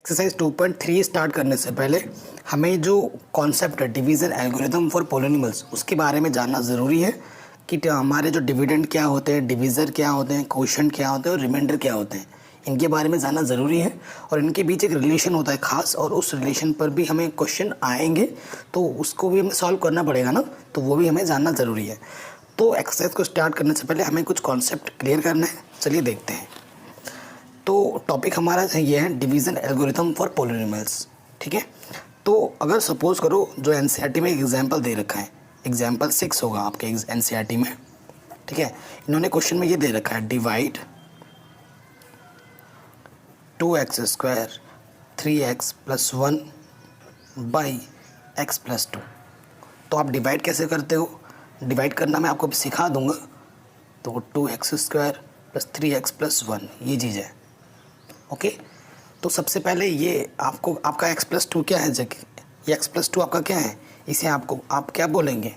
Exercise 2.3 start करने से पहले हमें जो कॉन्सेप्ट है डिवीज़न एल्गोरिथम फॉर पॉलिनोमियल्स उसके बारे में जानना ज़रूरी है कि हमारे जो डिविडेंड क्या होते हैं, डिविज़र क्या होते हैं, कोशेंट क्या होते हैं और रिमाइंडर क्या होते हैं, इनके बारे में जानना ज़रूरी है। और इनके बीच एक रिलेशन होता है खास, और उस रिलेशन पर भी हमें क्वेश्चन आएंगे तो उसको भी हमें सॉल्व करना पड़ेगा ना, तो वो भी हमें जानना ज़रूरी है। तो एक्सरसाइज को स्टार्ट करने से पहले हमें कुछ कॉन्सेप्ट क्लियर करना है। चलिए देखते हैं। तो टॉपिक हमारा ये है डिवीज़न एल्गोरिथम फॉर पॉलिनोमियल्स, ठीक है। तो अगर सपोज करो जो एनसीईआरटी में एक एग्जांपल दे रखा है, एग्जांपल 6 होगा आपके एनसीईआरटी में, ठीक है। इन्होंने क्वेश्चन में ये दे रखा है divide 2x² 3x + 1 by x + 2। तो आप डिवाइड कैसे करते हो, डिवाइड करना मैं आपको सिखा दूंगा। तो 2x² + 3x + 1 ये चीज़ है, ओके। तो सबसे पहले ये आपको आपका x + 2 क्या है, ये x + 2 आपका क्या है, इसे आप क्या बोलेंगे,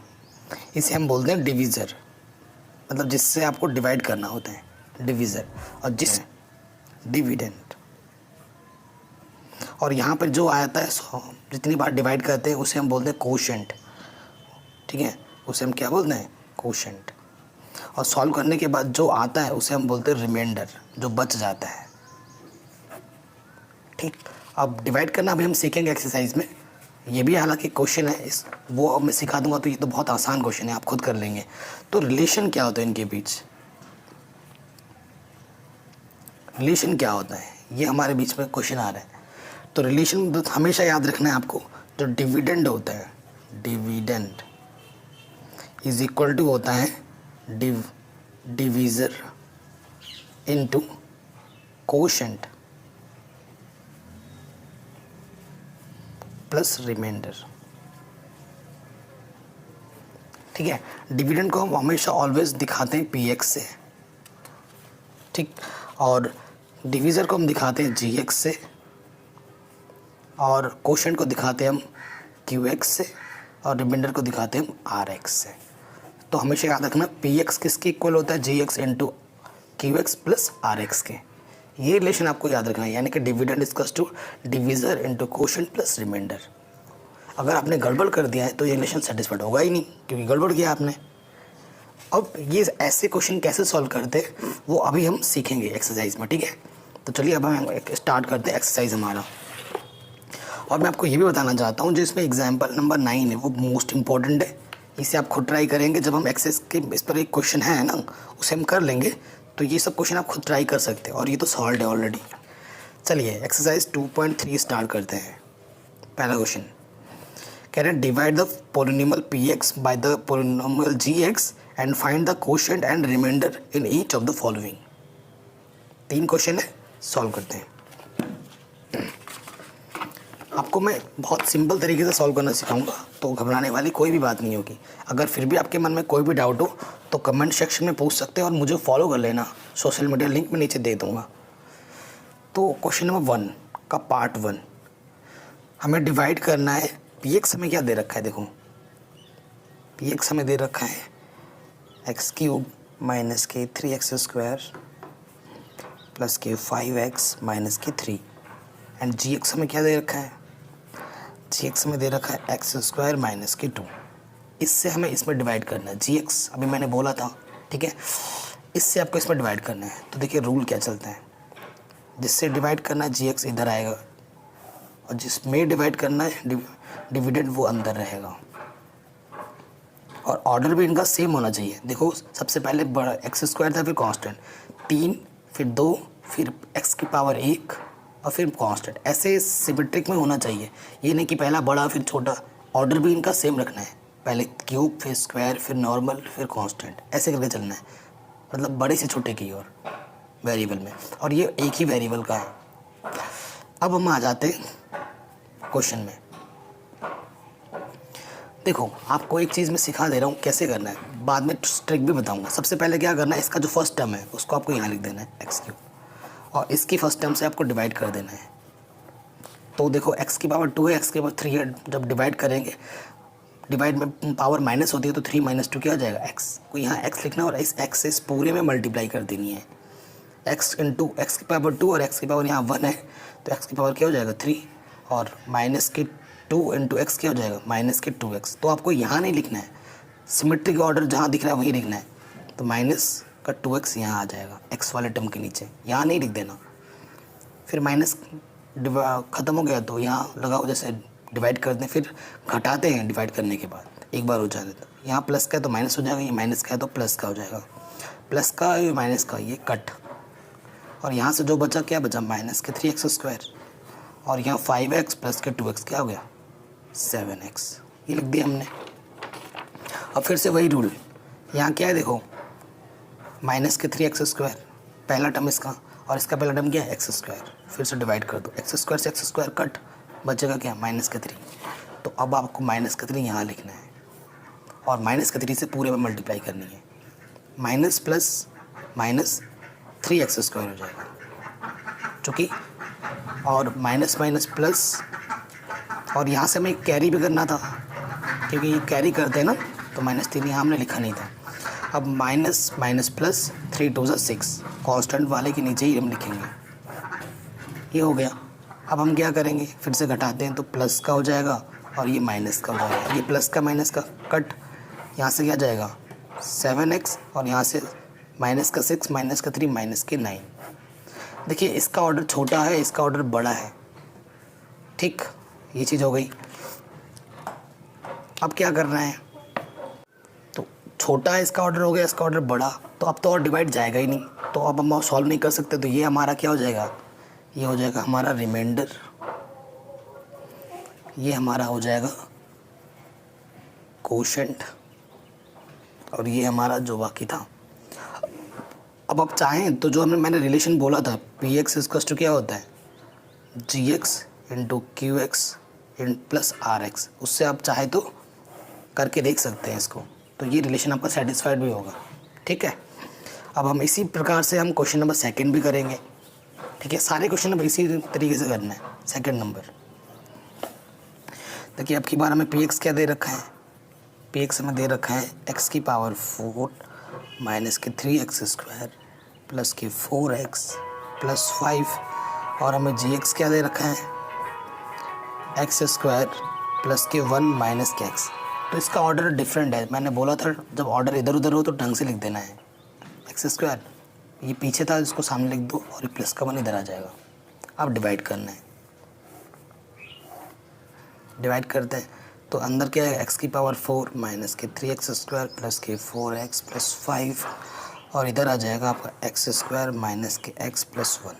इसे हम बोलते हैं डिवीज़र, मतलब जिससे आपको डिवाइड करना होता है डिवीज़र, और जिस डिविडेंड। और यहाँ पर जो आता है जितनी बार डिवाइड करते हैं उसे हम बोलते हैं कोशेंट, ठीक है, उसे हम क्या बोलते हैं, कोशेंट। और सॉल्व करने के बाद जो आता है उसे हम बोलते हैं रिमाइंडर, जो बच जाता है, ठीक। अब डिवाइड करना अभी हम सीखेंगे एक्सरसाइज में, ये भी हालांकि क्वेश्चन है वो अब मैं सिखा दूंगा, तो ये तो बहुत आसान क्वेश्चन है, आप खुद कर लेंगे। तो रिलेशन क्या होता है इनके बीच, रिलेशन क्या होता है, ये हमारे बीच में क्वेश्चन आ रहा है। तो रिलेशन हमेशा याद रखना है आपको, जो डिविडेंड होता है, डिविडेंड इज इक्वल टू होता है divisor into quotient plus remainder, ठीक है। डिविडेंड को हम हमेशा ऑलवेज दिखाते हैं px से, ठीक, और डिवीज़र को हम दिखाते हैं gx से, और कोशेंट को दिखाते हैं हम qx से, और रिमाइंडर को दिखाते हैं हम rx से। तो हमेशा याद रखना px किसके इक्वल होता है, gx into qx plus rx के। ये रिलेशन आपको याद रखना है, यानी कि dividend equals to divisor into quotient plus remainder. अगर आपने गड़बड़ कर दिया है तो ये रिलेशन सेटिस्फाइड होगा ही नहीं, क्योंकि गड़बड़ किया आपने। अब ये ऐसे क्वेश्चन कैसे सॉल्व करते हैं वो अभी हम सीखेंगे एक्सरसाइज में, ठीक है। तो चलिए अब हम स्टार्ट करते हैं एक्सरसाइज हमारा। और मैं आपको ये भी बताना चाहता हूँ जो इसमें एग्जाम्पल नंबर 9 है वो मोस्ट इंपॉर्टेंट है, इसे आप खुद ट्राई करेंगे। जब हम एक्सरसाइज के इस पर एक क्वेश्चन है ना उसे हम कर लेंगे, तो ये सब क्वेश्चन आप खुद ट्राई कर सकते हैं, और ये तो सॉल्व है ऑलरेडी। चलिए एक्सरसाइज 2.3 स्टार्ट करते हैं। पहला क्वेश्चन कह रहे हैं divide the polynomial px by the polynomial gx and find the quotient and remainder in each of the following. 3 question है, सॉल्व करते हैं। आपको मैं बहुत सिंपल तरीके से सॉल्व करना सिखाऊंगा, तो घबराने वाली कोई भी बात नहीं होगी। अगर फिर भी आपके मन में कोई भी डाउट हो तो कमेंट सेक्शन में पूछ सकते हैं, और मुझे फॉलो कर लेना, सोशल मीडिया लिंक मैं नीचे दे दूँगा। तो क्वेश्चन नंबर 1 का पार्ट 1 हमें डिवाइड करना है। px हमें क्या दे रखा है, देखो px हमें दे रखा है x³ माइनस के 3x² प्लस के 5x माइनस के 3, एंड gx हमें क्या दे रखा है, gx हमें दे रखा है x² माइनस के 2। इससे हमें इसमें डिवाइड करना है, gx अभी मैंने बोला था, ठीक है, इससे आपको इसमें डिवाइड करना है। तो देखिए रूल क्या चलता है, जिससे डिवाइड करना है gx इधर आएगा, और जिसमें डिवाइड करना है डिविडेंड वो अंदर रहेगा, और ऑर्डर भी इनका सेम होना चाहिए। देखो सबसे पहले बड़ा x² था, फिर कांस्टेंट 3, फिर 2, फिर x की पावर 1 और फिर कांस्टेंट, ऐसे सिमेट्रिक में होना चाहिए। ये नहीं कि पहला बड़ा फिर छोटा, ऑर्डर भी इनका सेम रखना है, पहले क्यूब फिर स्क्वायर फिर नॉर्मल फिर कांस्टेंट, ऐसे करके चलना है, मतलब बड़े से छोटे की ओर वेरिएबल में, और ये एक ही वेरिएबल का है। अब हम आ जाते हैं क्वेश्चन में। देखो आपको एक चीज़ मैं सिखा दे रहा हूँ कैसे करना है, बाद में ट्रिक भी बताऊँगा। सबसे पहले क्या करना है, इसका जो फर्स्ट टर्म है उसको आपको यहाँ लिख देना है x³, और इसकी फर्स्ट टर्म से आपको डिवाइड कर देना है। तो देखो x की पावर 2 है, x की पावर 3 है, जब डिवाइड करेंगे, डिवाइड में पावर माइनस होती है तो 3 - 2 क्या हो जाएगा x, को यहाँ x लिखना, और इस x से इस पूरे में मल्टीप्लाई कर देनी है। x इंटू एक्स की पावर 2 और x की पावर यहाँ 1 है, तो x की पावर क्या हो जाएगा 3, और माइनस की 2 इंटू एक्स क्या हो जाएगा माइनस के 2x। तो आपको यहाँ नहीं लिखना है, सिमेट्रिक ऑर्डर जहाँ दिख रहा है वहीं लिखना है। तो माइनस का 2x यहाँ आ जाएगा x वाले टर्म के नीचे, यहाँ नहीं लिख देना। फिर माइनस ख़त्म हो गया तो यहाँ लगाओ, जैसे डिवाइड करते हैं फिर घटाते हैं डिवाइड करने के बाद, एक बार हो जाए तो यहाँ प्लस का है तो माइनस हो जाएगा, ये माइनस का है तो प्लस का हो जाएगा, प्लस का ये माइनस का ये कट, और यहाँ से जो बचा क्या बचा माइनस के 3x², और यहाँ 5x प्लस के 2x क्या हो गया 7x, ये लिख दिया हमने। अब फिर से वही रूल, यहाँ क्या है देखो माइनस के 3x² पहला टर्म इसका, और इसका पहला टर्म क्या है x², फिर से डिवाइड कर दो, x² से x² कट, बचेगा क्या माइनस का 3। तो अब आपको माइनस का 3 यहाँ लिखना है और माइनस का 3 से पूरे में मल्टीप्लाई करनी है, माइनस प्लस माइनस 3x² हो जाएगा चूँकि, और माइनस माइनस प्लस, और यहाँ से हमें कैरी भी करना था क्योंकि ये कैरी करते हैं ना, तो -3 यहाँ हमने लिखा नहीं था। अब माइनस माइनस प्लस 3 2 6, कांस्टेंट वाले के नीचे ही हम लिखेंगे, ये हो गया। अब हम क्या करेंगे, फिर से घटाते हैं तो प्लस का हो जाएगा और ये माइनस का हो जाएगा, ये प्लस का माइनस का कट, यहाँ से क्या जाएगा 7x, और यहाँ से माइनस का 6 माइनस का 3 माइनस के 9। देखिए इसका ऑर्डर छोटा है, इसका ऑर्डर बड़ा है, ठीक, ये चीज़ हो गई। अब क्या करना है, तो छोटा है इसका ऑर्डर हो गया, इसका ऑर्डर बड़ा, तो अब तो और डिवाइड जाएगा ही नहीं, तो अब हम सॉल्व नहीं कर सकते, तो ये हमारा क्या हो जाएगा, ये हो जाएगा हमारा रिमाइंडर, ये हमारा हो जाएगा कोशेंट, और ये हमारा जो बाकी था। अब आप चाहें तो जो मैंने रिलेशन बोला था px इक्वल्स टू क्या होता है gx into qx plus rx, उससे आप चाहे तो करके देख सकते हैं इसको, तो ये रिलेशन आपका सेटिस्फाइड भी होगा, ठीक है। अब हम इसी प्रकार से हम क्वेश्चन नंबर 2 भी करेंगे, ठीक है। सारे क्वेश्चन अब इसी तरीके से करना है। 2 नंबर देखिए, अब की बार हमें px क्या दे रखा है, px हमें दे रखा है x की पावर 4 माइनस के 3x² प्लस के 4x प्लस 5, और हमें gx क्या दे रखा है x² प्लस के 1 माइनस के x। तो इसका ऑर्डर डिफरेंट है, मैंने बोला था जब ऑर्डर इधर उधर हो तो ढंग से लिख देना है, x², ये पीछे था इसको सामने लिख दो, और ये प्लस का 1 इधर आ जाएगा। अब डिवाइड करना है, डिवाइड करते हैं तो अंदर क्या है x की पावर 4 माइनस के 3x² प्लस के 4x प्लस 5, और इधर आ जाएगा आपका x² माइनस के x प्लस 1,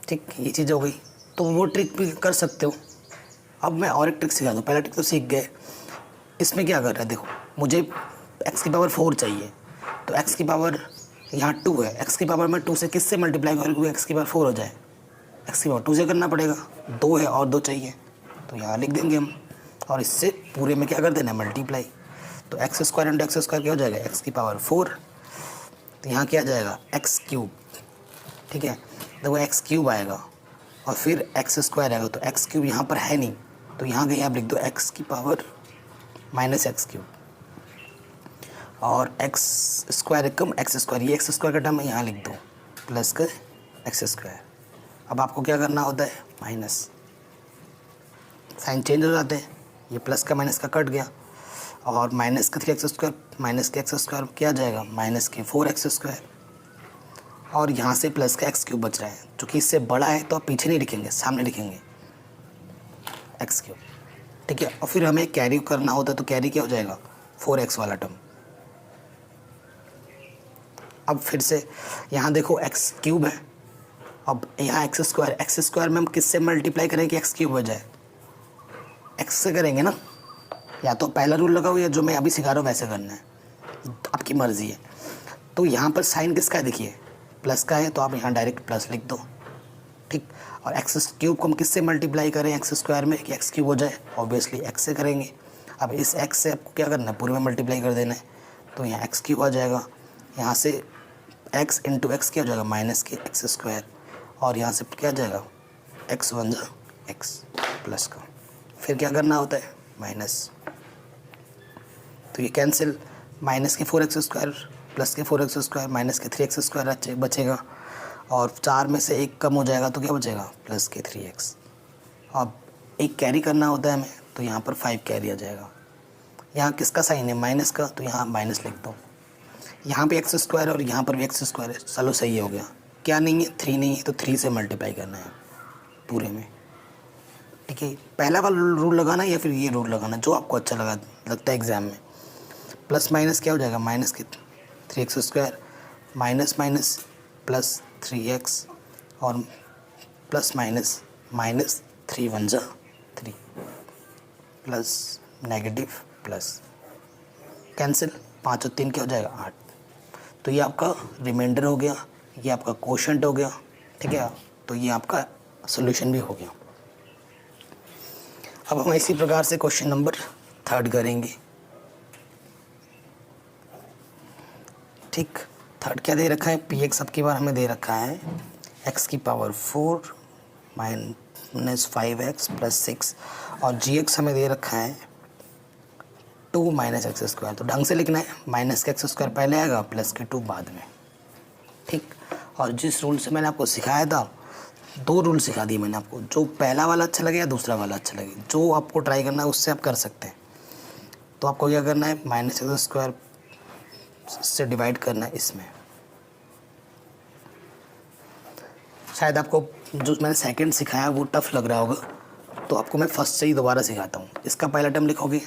ठीक, ये चीज़ हो गई। तो वो ट्रिक भी कर सकते हो। अब मैं और एक ट्रिक सिखा दूँ, पहला ट्रिक तो सीख गए, इसमें क्या कर रहा है देखो, मुझे x की पावर 4 चाहिए, तो x की पावर यहाँ 2 है, x की पावर मैं 2 से किससे मल्टीप्लाई करूँ x की पावर 4 हो जाए, x की पावर 2 से करना पड़ेगा, 2 है और 2 चाहिए, तो यहाँ लिख देंगे हम, और इससे पूरे में क्या कर देना है मल्टीप्लाई, तो x² इंटू x² क्या हो जाएगा x की पावर 4, तो यहाँ क्या आ जाएगा x³, ठीक है, देखो x³ आएगा और फिर x² आएगा, तो x³ यहाँ पर है नहीं, तो यहाँ कहीं आप लिख दो x की पावर माइनस x³, और x² कम x², ये x² का टर्म है यहाँ लिख दो प्लस का x²। अब आपको क्या करना होता है, माइनस, साइन चेंज हो जाते हैं, ये प्लस का माइनस का कट गया, और माइनस का 3x² माइनस के x² क्या आ जाएगा माइनस के 4x², और यहाँ से प्लस का x³ बच रहा है, चूँकि इससे बड़ा है तो आप पीछे नहीं लिखेंगे, सामने लिखेंगे x³, ठीक है। और फिर हमें कैरी करना होता है, तो कैरी क्या हो जाएगा 4x वाला टर्म। अब फिर से यहाँ देखो x³ है, अब यहाँ x² में हम किससे मल्टीप्लाई करेंगे कि x³ हो जाए, x से करेंगे ना, या तो पहला रूल लगाओ या जो मैं अभी सिखा रहा हूँ वैसे करना है, आपकी मर्ज़ी है। तो यहाँ पर साइन किसका है देखिए, प्लस का है, तो आप यहाँ डायरेक्ट प्लस लिख दो, ठीक। और x³ को हम किससे मल्टीप्लाई करें x² में कि x³ हो जाए, ऑब्वियसली x से करेंगे। अब इस x से आपको क्या करना है, पूरे में मल्टीप्लाई कर देना है, तो यहाँ x³ आ जाएगा, यहाँ से x इंटू एक्स क्या हो जाएगा माइनस के x², और यहाँ से क्या आ जाएगा x1 x प्लस का, फिर क्या करना होता है माइनस, तो ये कैंसिल, माइनस के 4x² प्लस के 4x² माइनस के 3x² बचेगा, और 4 में से 1 कम हो जाएगा तो क्या बचेगा, प्लस के 3x। अब एक कैरी करना होता है हमें, तो यहाँ पर 5 कैरी आ जाएगा। यहाँ किसका साइन है, माइनस का, तो यहाँ माइनस लिख दो। यहाँ पे x² और यहाँ पर भी x² है, चलो सही हो गया। क्या नहीं है, 3 नहीं है, तो 3 से मल्टीप्लाई करना है पूरे में। ठीक है, पहला वाला रूल लगाना या फिर ये रूल लगाना, जो आपको अच्छा लगता है एग्ज़ाम में। प्लस माइनस क्या हो जाएगा, माइनस के 3x² minus minus plus 3x और प्लस माइनस माइनस 3 1 जा 3 प्लस नेगेटिव प्लस कैंसिल, 5 और 3 क्या हो जाएगा, 8। तो ये आपका रिमाइंडर हो गया, ये आपका क्वोशंट हो गया। ठीक है, तो ये आपका सॉल्यूशन भी हो गया। अब हम इसी प्रकार से क्वेश्चन नंबर 3 करेंगे। ठीक, 3 क्या दे रखा है, px अब की बार हमें दे रखा है x⁴ माइनस 5x प्लस 6, और gx हमें दे रखा है 2 माइनस x²। तो ढंग से लिखना है, माइनस के x² पहले आएगा, प्लस के 2 बाद में। ठीक, और जिस रूल से मैंने आपको सिखाया था, 2 रूल सिखा दिए मैंने आपको, जो पहला वाला अच्छा लगे या दूसरा वाला अच्छा लगे, जो आपको ट्राई करना है उससे आप कर सकते हैं। तो आपको क्या करना है, माइनस x² से डिवाइड करना है इसमें। शायद आपको जो मैंने सेकंड सिखाया वो टफ लग रहा होगा, तो आपको मैं फर्स्ट से ही दोबारा सिखाता हूँ। इसका पहला टर्म लिखोगे,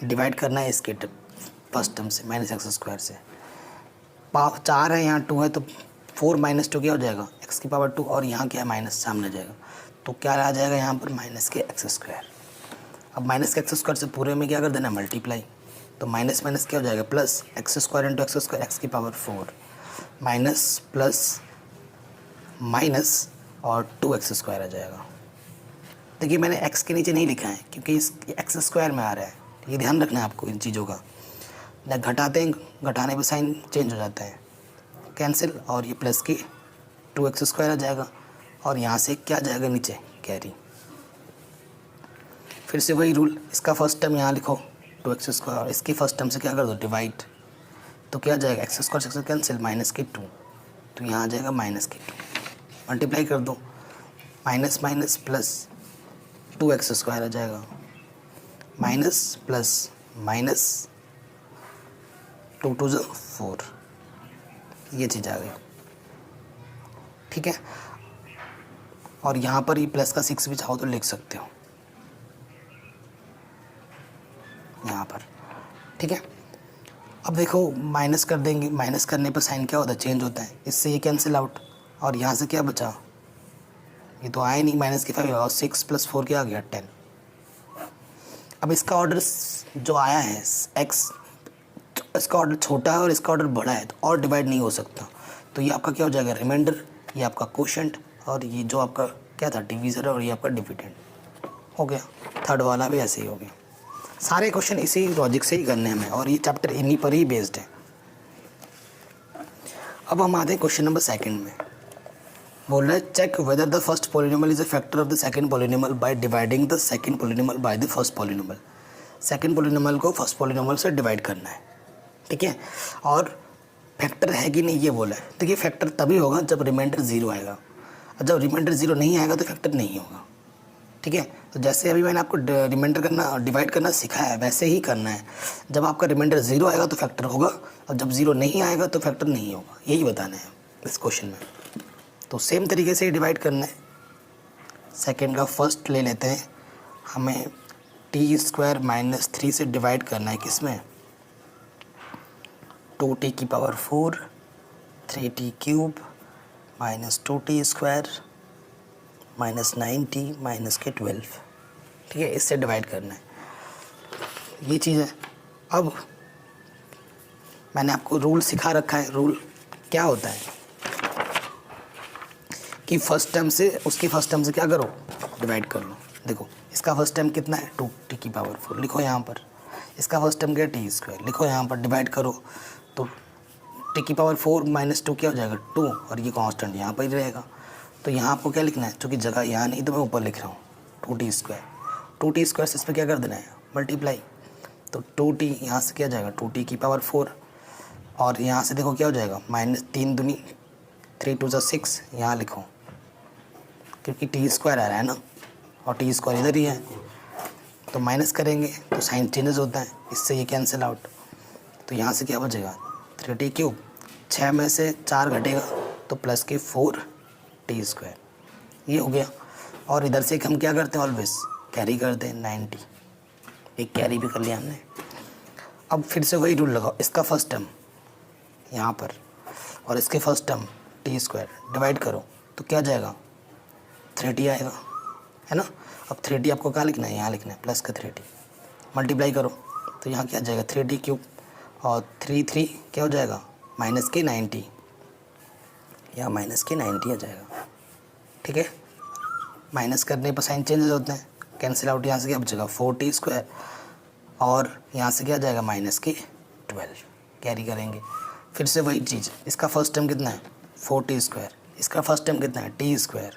डिवाइड करना है इसके फर्स्ट टर्म से, माइनस x² से। 4 है, यहाँ 2 है, तो 4 माइनस 2 क्या हो जाएगा, x⁴ और यहाँ क्या है, माइनस सामने जाएगा, तो क्या आ जाएगा यहाँ पर, माइनस के x²। अब माइनस के x² से पूरे में क्या कर देना, मल्टीप्लाई, तो माइनस माइनस क्या हो जाएगा, plus x² into x² x⁴ minus plus minus और 2x² आ जाएगा। देखिए मैंने x के नीचे नहीं लिखा है क्योंकि इस x² में आ रहा है, ये ध्यान रखना है आपको इन चीज़ों का। जब घटाते हैं, घटाने पर साइन चेंज हो जाता है, कैंसिल, और ये प्लस की 2x² आ जाएगा, और यहाँ से क्या जाएगा नीचे, कैरी। फिर से वही रूल, इसका फर्स्ट टर्म यहाँ लिखो 2x², और इसकी फर्स्ट टर्म से क्या कर दो, डिवाइड, तो क्या जाएगा, x² कैंसिल, माइनस के 2, तो यहाँ आ जाएगा माइनस के 2, मल्टीप्लाई कर दो, माइनस माइनस प्लस 2x² आ जाएगा, माइनस प्लस माइनस 2 2 4, ये चीज़ आ गई। ठीक है, और यहाँ पर ही प्लस का 6 भी चाहो तो लिख सकते हो यहाँ पर। ठीक है, अब देखो माइनस कर देंगे, माइनस करने पर साइन क्या होता है, चेंज होता है, इससे ये कैंसिल आउट, और यहाँ से क्या बचा, ये तो आया नहीं, माइनस के 5 और 6 प्लस 4 क्या आ गया, 10। अब इसका ऑर्डर जो आया है x, इसका ऑर्डर छोटा है और इसका ऑर्डर बड़ा है, तो और डिवाइड नहीं हो सकता, तो ये आपका क्या हो जाएगा, रिमाइंडर, ये आपका क्वोशंट, और ये जो आपका क्या था, डिवीज़र, और ये आपका डिविडेंड हो गया। 3 वाला भी ऐसे ही हो गया। सारे क्वेश्चन इसी लॉजिक से ही करने हैं हमें, और ये चैप्टर इन्हीं पर ही बेस्ड है। अब हम आते हैं क्वेश्चन नंबर 2 में। बोल रहा है check whether the first polynomial is a factor of the second polynomial by dividing the second polynomial by the first polynomial. Second polynomial को फर्स्ट पॉलिनोमियल से डिवाइड करना है। ठीक है, और फैक्टर है कि नहीं ये बोला है। देखिए फैक्टर तभी होगा जब रिमाइंडर 0 आएगा, और जब रिमाइंडर 0 नहीं आएगा तो फैक्टर नहीं होगा। ठीक है, तो जैसे अभी मैंने आपको रिमाइंडर करना, डिवाइड करना सिखाया है, वैसे ही करना है। जब आपका रिमाइंडर 0 आएगा तो फैक्टर होगा, और जब 0 नहीं आएगा तो फैक्टर नहीं होगा, यही बताना है इस क्वेश्चन में। तो सेम तरीके से ही डिवाइड करना है। सेकेंड का फर्स्ट ले लेते हैं, हमें t² - 3 से डिवाइड करना है, किसमें, 2t⁴ 3t³ - 2t² - 9t - 12। ठीक है, इससे डिवाइड करना है, ये चीज़ है। अब मैंने आपको रूल सिखा रखा है। रूल क्या होता है कि फर्स्ट टर्म से उसकी फर्स्ट टर्म से क्या करो, डिवाइड कर लो। देखो इसका फर्स्ट टर्म कितना है, 2t⁴ लिखो यहाँ पर। इसका फर्स्ट टर्म क्या है, t² लिखो यहाँ पर, डिवाइड करो तो t⁴ - 2 क्या हो जाएगा, 2, और ये कांस्टेंट यहाँ पर ही रहेगा। तो यहाँ आपको क्या लिखना है, चूँकि जगह यहाँ नहीं तो मैं ऊपर लिख रहा हूँ 2t²। 2t² से क्या कर देना है, मल्टीप्लाई, तो 2t यहाँ से क्या जाएगा, 2t⁴ और यहाँ से देखो क्या हो जाएगा, -3 दूनी 3 2 6, यहाँ लिखो क्योंकि टी स्क्वायर आ रहा है ना, और टी स्क्वायर इधर ही है, तो माइनस करेंगे तो साइन चेंजेस होता है, इससे ये कैंसिल आउट। तो यहाँ से क्या बचेगा 3t³, 6 में से 4 घटेगा तो प्लस के 4t², ये हो गया। और इधर से हम क्या करते हैं, ऑलवेज कैरी करते हैं 90, एक कैरी भी कर लिया हमने। अब फिर से वही रूल लगाओ, इसका फर्स्ट टर्म यहाँ पर और इसके फर्स्ट टर्म t² डिवाइड करो तो क्या जाएगा 3t आएगा, है ना। अब 3t आपको कहाँ लिखना है, यहाँ लिखना है, प्लस का 3t मल्टीप्लाई करो तो यहाँ क्या जाएगा 3t³ और 3 क्या हो जाएगा -90, या -90 आ जाएगा, ठीक है। माइनस करने पर साइन चेंजेस होते हैं, कैंसिल आउट, यहाँ से क्या बचेगा 4t² और यहाँ से क्या जाएगा -12, कैरी करेंगे। फिर से वही चीज़, इसका फर्स्ट टर्म कितना है 4t², इसका फर्स्ट टर्म कितना है t²,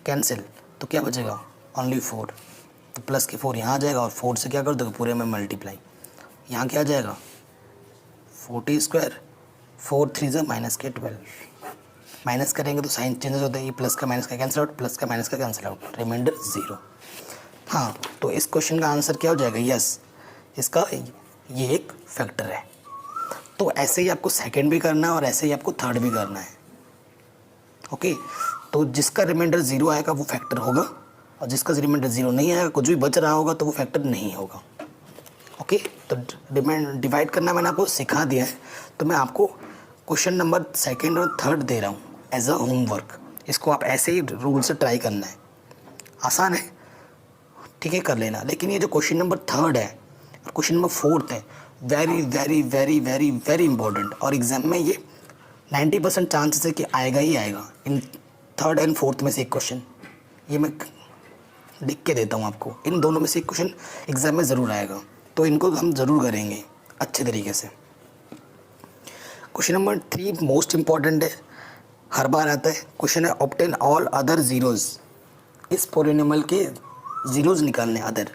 कैंसिल तो क्या बचेगा ओनली 4, तो प्लस के 4 यहाँ आ जाएगा और 4 से क्या कर दोगे पूरे में मल्टीप्लाई, यहाँ क्या आ जाएगा 4t², 4 3 -12, माइनस करेंगे तो साइन चेंजेस होता है, ये प्लस का माइनस का कैंसिल आउट, प्लस का माइनस का कैंसिल आउट, रिमाइंडर 0। हाँ, तो इस क्वेश्चन का आंसर क्या हो जाएगा, यस, इसका ये एक फैक्टर है। तो ऐसे ही आपको सेकंड भी करना है और ऐसे ही आपको थर्ड भी करना है, ओके। तो जिसका रिमाइंडर 0 आएगा वो फैक्टर होगा, और जिसका रिमाइंडर 0 नहीं आएगा, कुछ भी बच रहा होगा तो वो फैक्टर नहीं होगा, ओके। तो डिवाइड करना मैंने आपको सिखा दिया है, तो मैं आपको क्वेश्चन नंबर सेकंड और थर्ड दे रहा हूँ एज अ होमवर्क। इसको आप ऐसे ही रूल से ट्राई करना है, आसान है, ठीक है, कर लेना। लेकिन ये जो क्वेश्चन नंबर थर्ड है और क्वेश्चन नंबर फोर्थ है, very very very very very important, और एग्जाम में ये 90% चांसेस है कि आएगा ही आएगा इन थर्ड एंड फोर्थ में से एक क्वेश्चन। ये मैं लिख के देता हूँ आपको, इन दोनों में से एक क्वेश्चन एग्जाम में ज़रूर आएगा, तो इनको हम ज़रूर करेंगे अच्छे तरीके से। क्वेश्चन नंबर 3 मोस्ट इम्पॉर्टेंट है, हर बार आता है क्वेश्चन है, ऑब्टेन ऑल अदर ज़ीरोज़। इस पोलिनोमियल के ज़ीरोज़ निकालने, अदर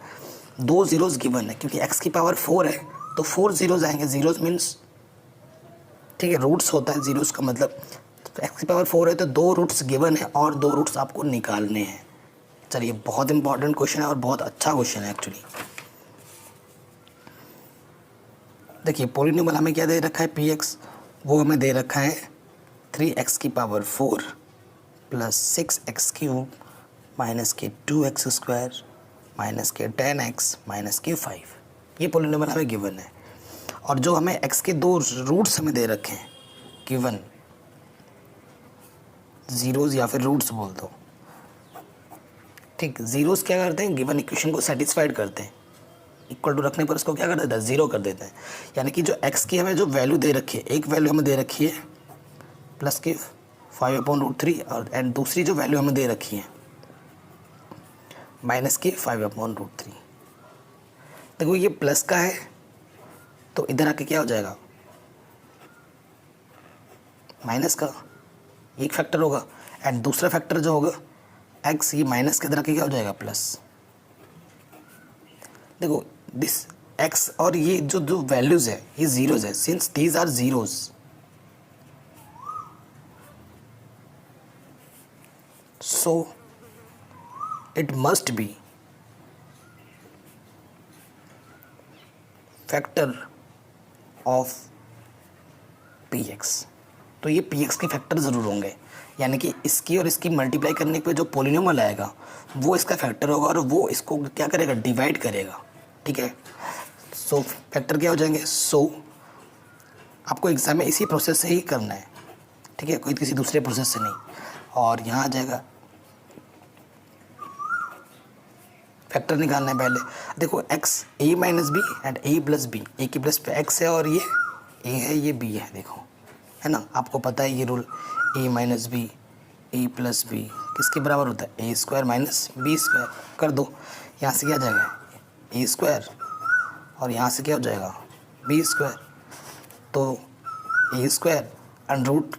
2 ज़ीरोज़ गिवन है, क्योंकि x की पावर 4 है तो 4 ज़ीरोज़ आएंगे। ज़ीरोज़ मीन्स, ठीक है, रूट्स होता है ज़ीरोज़ का मतलब, तो x की पावर 4 है तो 2 रूट्स गिवन है और 2 रूट्स आपको निकालने हैं। चलिए, बहुत इंपॉर्टेंट क्वेश्चन है और बहुत अच्छा क्वेश्चन है एक्चुअली। देखिए, पोलिनोमियल हमें क्या दे रखा है px, वो हमें दे रखा है 3x की पावर 4 प्लस 6x³ माइनस के 2x² माइनस के 10x माइनस के 5। ये पोलिनोमियल हमें गिवन है, और जो हमें x के 2 रूट्स हमें दे रखे हैं गिवन, ज़ीरोज़ या फिर रूट्स बोल दो, ठीक। ज़ीरोज़ क्या करते हैं, गिवन इक्वेशन को सेटिस्फाइड करते हैं, इक्वल टू रखने पर उसको क्या कर देता है 0 कर देते हैं। यानी कि जो x की हमें जो वैल्यू दे रखी है, एक वैल्यू हमें दे रखी है प्लस के 5/√3, और एंड दूसरी जो वैल्यू हमें दे रखी है माइनस के 5/√3। देखो, ये प्लस का है तो इधर आके क्या हो जाएगा माइनस का, एक फैक्टर होगा, एंड दूसरा फैक्टर जो होगा x, ये माइनस के इधर आके क्या हो जाएगा प्लस। देखो, दिस x और ये जो वैल्यूज है ये ज़ीरोज़ है, since these are zeros, so it must be factor of px। तो ये px के फैक्टर ज़रूर होंगे, यानी कि इसकी और इसकी मल्टीप्लाई करने पे जो पोलिनोमियल आएगा वो इसका फैक्टर होगा और वो इसको क्या करेगा डिवाइड करेगा, ठीक है। सो फैक्टर क्या हो जाएंगे, सो आपको एग्जाम में इसी प्रोसेस से ही करना है, ठीक है, कोई किसी दूसरे प्रोसेस से नहीं। और यहाँ आ जाएगा फैक्टर निकालना है पहले। देखो, x a minus B and a plus B, A की प्लस पे x है और ये a है, ये b है, देखो, है ना, आपको पता है ये rule, a minus B a plus B किसके बराबर होता है a² माइनस b² कर दो। यहाँ से क्या आ जाएगा a² और यहाँ से क्या हो जाएगा b², तो a² अंडर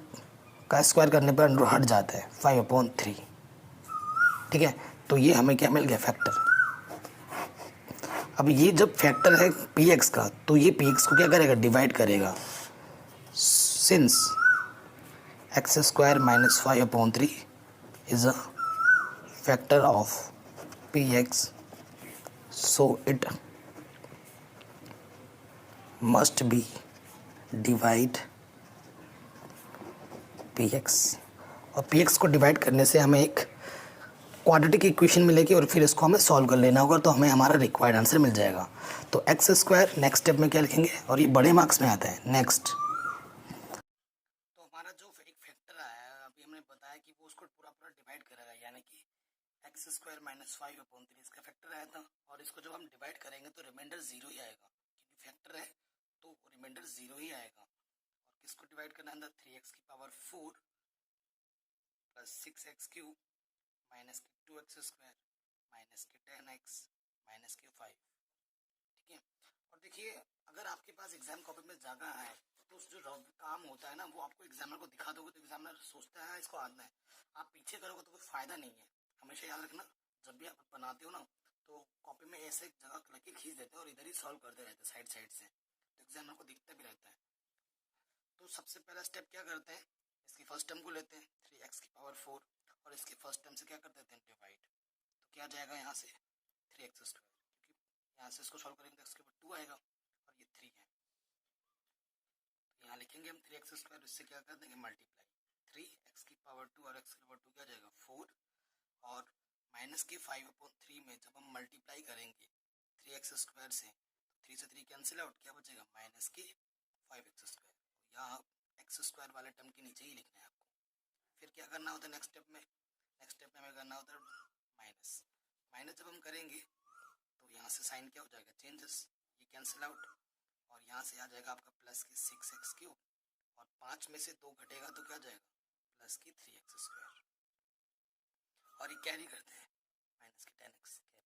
का स्क्वायर करने पर अंडर हट जाता है 5/3, ठीक है। तो ये हमें क्या मिल गया फैक्टर। अब ये जब फैक्टर है px का तो ये px को क्या करेगा डिवाइड करेगा, since x square minus 5 upon 3 is a factor of px, so it must be divide px। और px को डिवाइड करने से हमें एक क्वाड्रेटिक इक्वेशन मिलेगी और फिर इसको हमें सॉल्व कर लेना होगा, तो हमें हमारा रिक्वायर्ड आंसर मिल जाएगा। तो एक्स स्क्वायर नेक्स्ट स्टेप में क्या लिखेंगे, और ये बड़े मार्क्स में आता है। नेक्स्ट तो हमारा जो एक फैक्टर आया है, अभी हमने बताया कि वो उसको पूरा पूरा डिवाइड करेगा, यानी कि एक्स स्क्वायर माइनस 5 अपॉन 3 इसका फैक्टर आया था, और इसको जब हम डिवाइड करेंगे तो रिमाइंडर जीरो ही आएगा, क्योंकि फैक्टर है तो रिमाइंडर जीरो ही आएगा। और किसको डिवाइड करना है अंदर, 3x की power 4 plus 6x cube minus की 2x स्क्वायर माइनस की 10x माइनस की 5। ठीक है, और देखिए अगर आपके पास एग्जाम कॉपी में जगह है तो जो काम होता है ना वो आपको एग्जामिनर को दिखा दोगे तो एग्जामिनर सोचता है इसको आता है, आप पीछे करोगे तो कोई फायदा नहीं है। हमेशा याद रखना, जब भी आप बनाते हो ना तो कॉपी में ऐसे जगह लगे खींच देते हैं और इधर ही सॉल्व करते रहते हैं साइड साइड से, तो एग्जामिनर को दिखता भी रहता है। तो सबसे पहला स्टेप क्या करते हैं, इसकी फर्स्ट टर्म को लेते हैं 3x की पावर 4 और इसके फर्स्ट टर्म से क्या कर देते हैं डिवाइड, तो क्या जाएगा यहाँ से 3x स्क्वायर, क्योंकि यहाँ से इसको सॉल्व करेंगे तो x के ऊपर 2 आएगा और ये 3 है, तो यहाँ लिखेंगे हम 3x स्क्वायर, इससे क्या कर देंगे मल्टीप्लाई 3x की पावर 2 और x की पावर 2 क्या जाएगा 4, और माइनस के 5 अपॉन 3 में जब हम मल्टीप्लाई करेंगे 3x स्क्वायर से, 3 से 3 कैंसिल आउट, क्या बचेगा माइनस के 5x स्क्वायर। यहाँ एक्स स्क्वायर वाले टर्म के नीचे ही लिखना है आपको। फिर क्या करना होता है नेक्स्ट स्टेप में, नेक्स्ट स्टेप में हमें करना होता है माइनस, माइनस जब हम करेंगे तो यहाँ से साइन क्या हो जाएगा चेंजेस, ये कैंसिल आउट, और यहाँ से आ जाएगा आपका प्लस की 6x क्यूब, और 5 में से 2 घटेगा तो क्या जाएगा प्लस की 3x स्क्वायर, और ये कैरी करते हैं माइनस की 10x कैरी।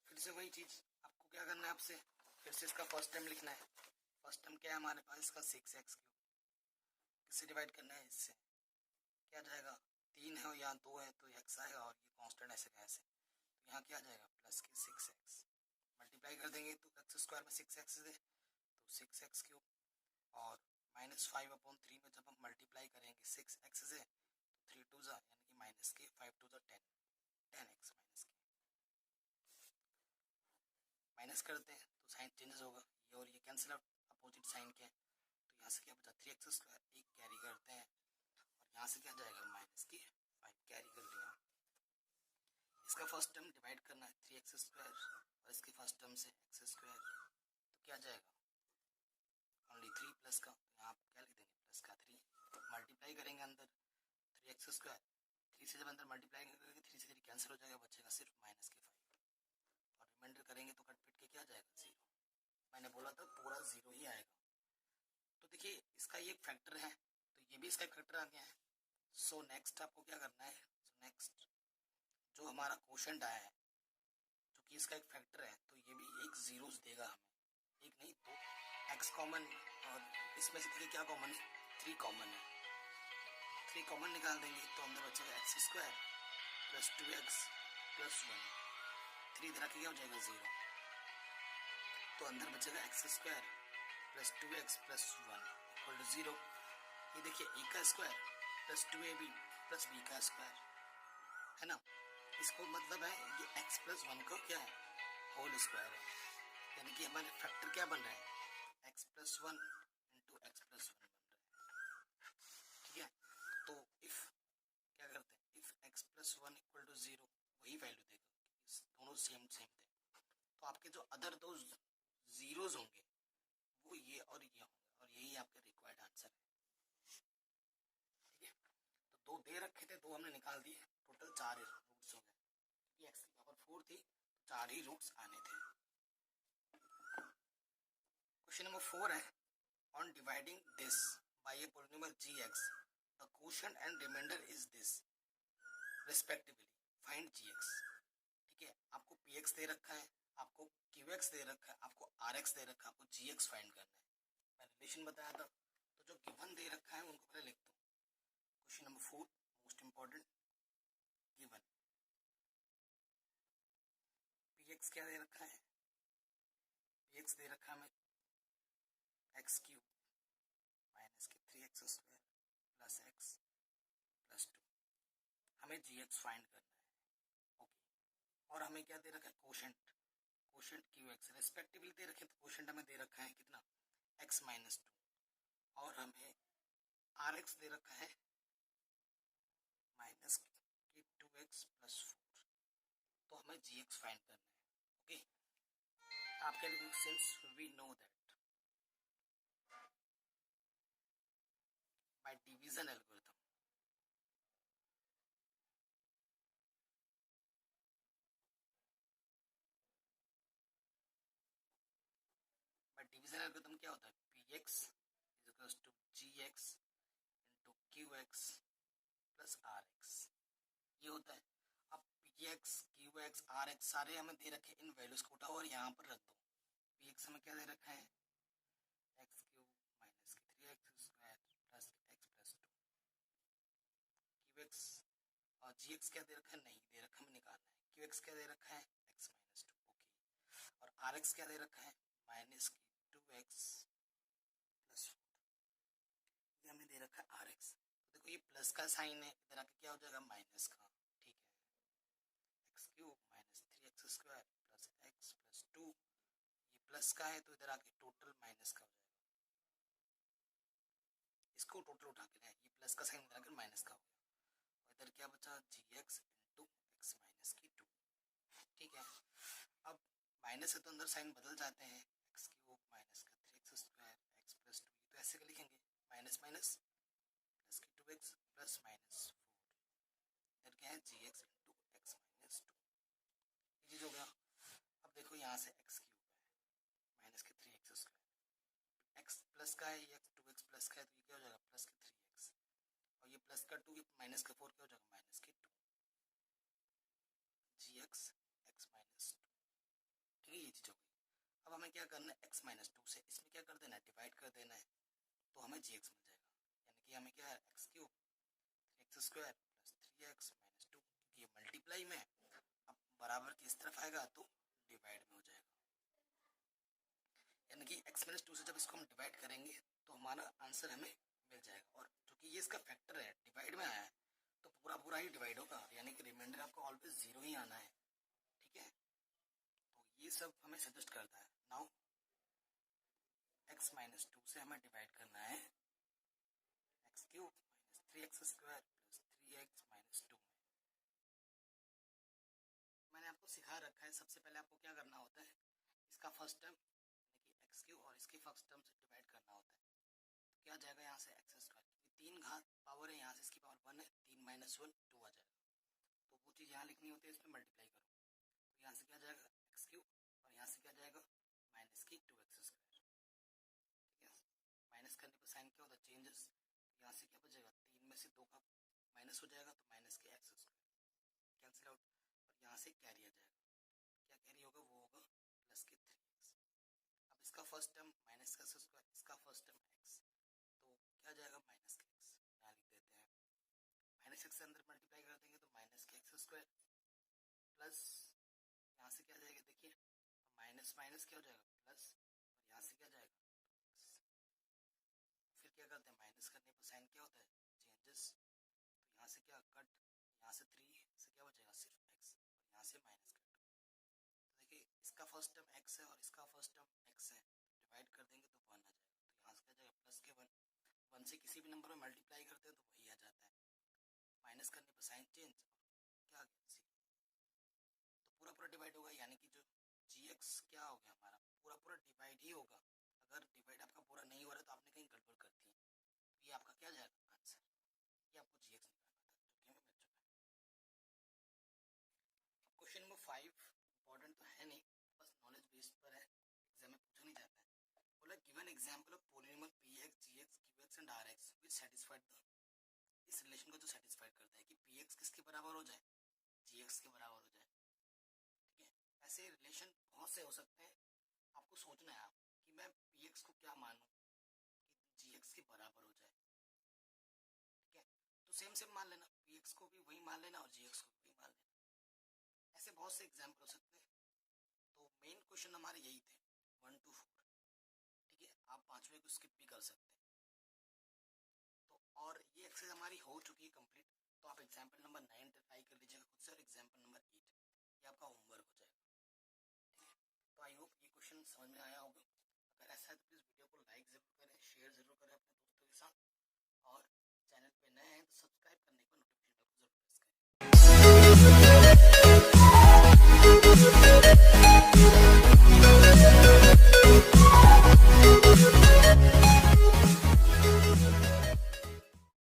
फिर से वही चीज़ आपको क्या करना है, आपसे फिर से इसका फर्स्ट टाइम लिखना है। फर्स्ट टाइम क्या है हमारे पास, इसका 6x क्यूब, किससे डिवाइड करना है इससे, क्या जाएगा 3 है और यहाँ 2 है तो x आएगा, और ये कांस्टेंट ऐसे कैसे, तो यहाँ क्या जाएगा प्लस की 6x, मल्टीप्लाई कर देंगे तो x स्क्वायर में 6x दे तो 6x क्यूब, और माइनस 5 अपॉन 3 में जब हम मल्टीप्लाई करेंगे 6x से तो 3 टू ज़ा यानी कि माइनस के 5 टू ज़ा 10, 10x माइनस के, माइनस करते हैं तो साइन चेंजेस होगा, ये और ये कैंसिल आउट अपोजिट साइन के, तो यहाँ से क्या बचा 3x स्क्वायर, एक कैरी करते हैं और यहाँ से क्या जाएगा माइनस की 5 कैरी कर लिया। इसका फर्स्ट टर्म डिवाइड करना है 3x स्क्वायर और इसके फर्स्ट टर्म से x स्क्वायर, तो क्या जाएगा ओनली 3 प्लस का, तो यहाँ आप क्या लिख देंगे प्लस का 3, मल्टीप्लाई करेंगे अंदर 3x स्क्वायर, 3 से जब अंदर मल्टीप्लाई करेंगे 3 से 3 कैंसिल हो जाएगा, बचेगा सिर्फ माइनस के 5, और रिमाइंडर करेंगे तो कट पिट के क्या जाएगा 0, मैंने बोला था पूरा 0 ही आएगा। तो देखिए इसका ये फैक्टर है तो ये भी इसका फैक्टर आ गया है। सो नेक्स्ट आपको क्या करना है, नेक्स्ट जो हमारा क्वेश्चन आया है जो कि इसका एक फैक्टर है तो ये भी एक जीरोस देगा हमें, एक नहीं तो x कॉमन, और इसमें से देखिए क्या कॉमन है 3 कॉमन है, 3 कॉमन निकाल देंगे तो अंदर बचेगा X square plus 2x plus 1, 3 इधर आके क्या हो जाएगा 0, तो अंदर बचेगा X square plus 2x plus 1 equal to 0। ये देखिए ए का स्क्वायर प्लस 2ab प्लस बी का स्क्वायर है ना, इसको मतलब है ये x प्लस 1 का क्या है होल स्क्वायर है, यानी कि हमारे फैक्टर क्या बन रहा है x plus 1 into x plus 1 बन रहा है। ठीक है, तो इफ क्या करते हैं if x plus 1 equal to 0 वही वैल्यू देगा, दोनों सेम सेम थे, तो आपके जो अदर दो जीरोज होंगे वो ये और ये होंगे, और यही आपका रिक्वायर्ड आंसर है। ठीक है, तो 2 दे रखे थे, 2 हमने निकाल दिए, टोटल 4 रूट्स हो गए, क्योंकि x की पावर 4 थी तो 4 ही रूट्स आने थे। क्वेश्चन नंबर 4 है on dividing this by a polynomial gx the quotient and remainder is this respectively find gx। ठीक है, आपको px दे रखा है, आपको qx दे रखा है, आपको rx दे रखा है, आपको gx फाइंड करना है। मैं रिलेशन बताया था, तो जो गिवन दे रखा है उनको पहले लिख दो। Question number 4 most important, given px क्या दे रखा है, px दे रखा है हमें x cube x square plus x plus 2। हमें जी एक्स फाइंड करना है। ओके, और हमें क्या दे रखा है, quotient, quotient Q X respectively दे रखे, तो कोशेंट हमें दे रखा है कितना, एक्स माइनस 2, और हमें आर एक्स दे रखा है माइनस की 2x प्लस 4। तो हमें जी एक्स फाइंड करना है। ओके, आपके लिए since we know that by division algorithm, by division algorithm क्या होता है, P X is equals to G X into Q X plus R X, ये होता है। अब P X Q X R X सारे हमें दे रखे, इन वैल्यूज को उठाओ और यहाँ पर रख दो। पी एक्स हमें क्या दे रखा है, एक्स क्यूब माइनस की 3x square plus x plus 2, Q x और जी एक्स क्या दे रखा है, नहीं दे रखा, हमें निकालना है। क्यू एक्स क्या दे रखा है, एक्स माइनस 2। ओके, और आर एक्स क्या दे रखा है, माइनस की 2x प्लस 4, ये हमें दे रखा है आर एक्स। तो देखो ये प्लस का साइन है, इधर आके क्या हो जाएगा, माइनस का। ठीक है, x cube minus 3x square plus x plus 2, ये प्लस का है तो इधर आके टोटल माइनस का हो जाएगा। इसको टोटल उठा के लाए, ये प्लस का साइन इधर आकर माइनस का हो गया, और इधर क्या बचा, जी एक्स इंटू एक्स माइनस की 2। ठीक है, अब माइनस है तो अंदर साइन बदल जाते हैं, एक्स क्यूब माइनस का 3x स्क्वायर एक्स प्लस 2, ये तो ऐसे का लिखेंगे, माइनस माइनस प्लस की 2x प्लस माइनस 4, इधर क्या है, जी एक्स इंटू एक्स माइनस 2, ये चीज हो गया। अब देखो यहाँ से एक्स क्यूब है माइनस के 3x स्क्वायर, एक्स प्लस का है, ये 2x प्लस का है, तो ये क्या हो जाएगा, प्लस के 3x, और ये प्लस का 2, ये माइनस का 4, क्या हो जाएगा, माइनस के 2, जी एक्स एक्स माइनस 2। ठीक है, ये चीज हो गई। अब हमें क्या करना है, एक्स माइनस 2 से इसमें क्या कर देना है, डिवाइड कर देना है, तो हमें जी एक्स मिल जाएगा। यानी कि हमें क्या है, x cube 3x square plus 3x minus 2, क्योंकि ये मल्टीप्लाई में है, अब बराबर की इस तरफ आएगा तो डिवाइड में हो जाएगा। यानी कि एक्स माइनस 2 से जब इसको हम डिवाइड करेंगे तो हमारा आंसर हमें मिल जाएगा, और क्योंकि ये इसका फैक्टर है, डिवाइड में आया है, तो पूरा पूरा ही डिवाइड होगा, यानी कि रिमाइंडर आपको ऑलवेज 0 ही आना है। ठीक है, तो ये सब हमें सजेस्ट करता है। नाउ एक्स माइनस 2 से हमें डिवाइड करना है x cube minus 3x square plus 3x minus 2 में। मैंने आपको सिखा रखा है, सबसे पहले आपको क्या करना होता है, इसका फर्स्ट टर्म यानी कि एक्स क्यूब और इसकी फर्स्ट टर्म से डिवाइड करना होता है। तो क्या जाएगा यहाँ से एक्स स्क्वायर, क्योंकि 3 घात पावर है, यहाँ से इसकी पावर 1 है, 3 माइनस 1 2 आ जाएगा, तो वो चीज़ यहाँ लिखनी होती है, इसमें मल्टीप्लाई करो, तो यहाँ से क्या जाएगा एक्स क्यूब, और यहाँ से क्या जाएगा माइनस की 2x स्क्वायर। ठीक है, माइनस करने पर साइन क्या होता है, चेंजेस, तो यहाँ से क्या बचेगा, 3 में से 2 का माइनस हो जाएगा, तो माइनस के एक्स स्क्वायर कैंसिल आउट, और यहाँ से कैरी आ जाएगा, क्या कैरी होगा, वो होगा प्लस के 3x। अब इसका फर्स्ट टर्म माइनस का स्क्वायर, इसका फर्स्ट टर्म x, तो क्या जाएगा माइनस के एक्स, यहाँ लिख देते हैं, माइनस एक्स से अंदर मल्टीप्लाई कर देंगे तो माइनस के एक्स स्क्वायर प्लस, यहाँ से क्या जाएगा, देखिए माइनस माइनस क्या हो जाएगा प्लस, और यहाँ से क्या जाएगा x। फिर क्या करते हैं, माइनस करने पर साइन क्या होता है, चेंजेस, तो यहाँ से क्या कट, यहाँ से 3 से क्या बचेगा सिर्फ x, और यहाँ से माइनस का 2। तो देखिए इसका फर्स्ट टर्म x है और इसका फर्स्ट टर्म x है, डिवाइड कर देंगे तो 1 आ जाएगा, तो यहाँ से क्या जाएगा प्लस के 1, 1 से किसी भी नंबर में मल्टीप्लाई करते हैं तो वही आ जाता है, माइनस करने पर साइन चेंज, और क्या आ गया सी, तो पूरा पूरा डिवाइड होगा, यानी कि जो जी एक्स क्या हो गया हमारा, पूरा पूरा डिवाइड ही होगा। अगर डिवाइड आपका पूरा नहीं हो रहा है तो आपने कहीं गड़बड़ कर दी है, तो ये आपका क्या जाएगा आंसर, ये आपको जी एक्स निकालना था, जो कि हमें मिल चुका है। अब क्वेश्चन नंबर 5 इंपॉर्टेंट तो है नहीं, बस नॉलेज बेस्ड पर है, एग्जाम में पूछा नहीं जाता है। बोला given example of polynomial P X G X Q X and R X which satisfied the, इस रिलेशन को जो सेटिस्फाइड करता है कि पी एक्स किसके बराबर हो जाए, जी एक्स के बराबर हो जाए। ठीक है, ऐसे रिलेशन बहुत से हो सकते हैं, आपको सोचना है आप कि मैं पी एक्स को क्या मानूं कि जी एक्स के बराबर हो जाए। ठीक है, तो सेम सेम मान लेना, पी एक्स को भी वही मान लेना और जी एक्स को भी वही मान लेना, ऐसे बहुत से एग्जाम्पल हो सकते हैं। तो मेन क्वेश्चन हमारे यही थे 1 to 4। ठीक है, आप 5वें को स्किप भी कर सकते हैं। एक्सरसाइज हमारी हो चुकी है कंप्लीट। तो आप एग्जाम्पल नंबर 9 ट्राई कर लीजिएगा खुद से और एग्जाम्पल नंबर 8 ये आपका होमवर्क हो जाएगा। ठीक है, तो आई होप ये क्वेश्चन समझ में आया होगा।